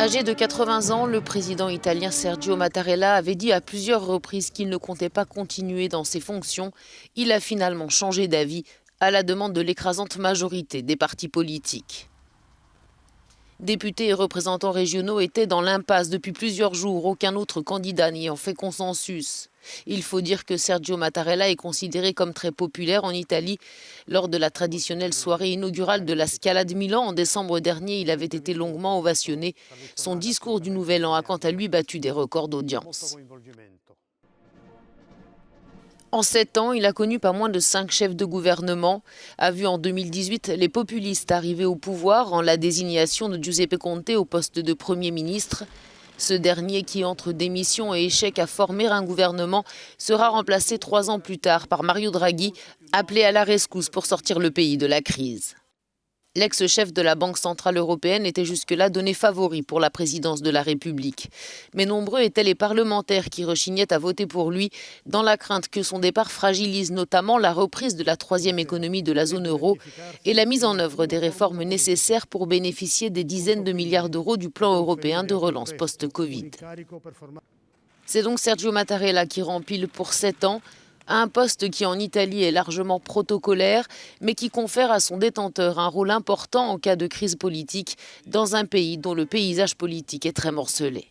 Âgé de 80 ans, le président italien Sergio Mattarella avait dit à plusieurs reprises qu'il ne comptait pas continuer dans ses fonctions. Il a finalement changé d'avis à la demande de l'écrasante majorité des partis politiques. Députés et représentants régionaux étaient dans l'impasse depuis plusieurs jours, aucun autre candidat n'ayant fait consensus. Il faut dire que Sergio Mattarella est considéré comme très populaire en Italie. Lors de la traditionnelle soirée inaugurale de la Scala de Milan en décembre dernier, il avait été longuement ovationné. Son discours du Nouvel An a quant à lui battu des records d'audience. En 7 ans, il a connu pas moins de 5 chefs de gouvernement. A vu en 2018 les populistes arriver au pouvoir en la désignation de Giuseppe Conte au poste de Premier ministre. Ce dernier, qui entre démission et échec à former un gouvernement, sera remplacé 3 ans plus tard par Mario Draghi, appelé à la rescousse pour sortir le pays de la crise. L'ex-chef de la Banque centrale européenne était jusque-là donné favori pour la présidence de la République. Mais nombreux étaient les parlementaires qui rechignaient à voter pour lui, dans la crainte que son départ fragilise notamment la reprise de la troisième économie de la zone euro et la mise en œuvre des réformes nécessaires pour bénéficier des dizaines de milliards d'euros du plan européen de relance post-Covid. C'est donc Sergio Mattarella qui rempile pour 7 ans un poste qui en Italie est largement protocolaire, mais qui confère à son détenteur un rôle important en cas de crise politique dans un pays dont le paysage politique est très morcelé.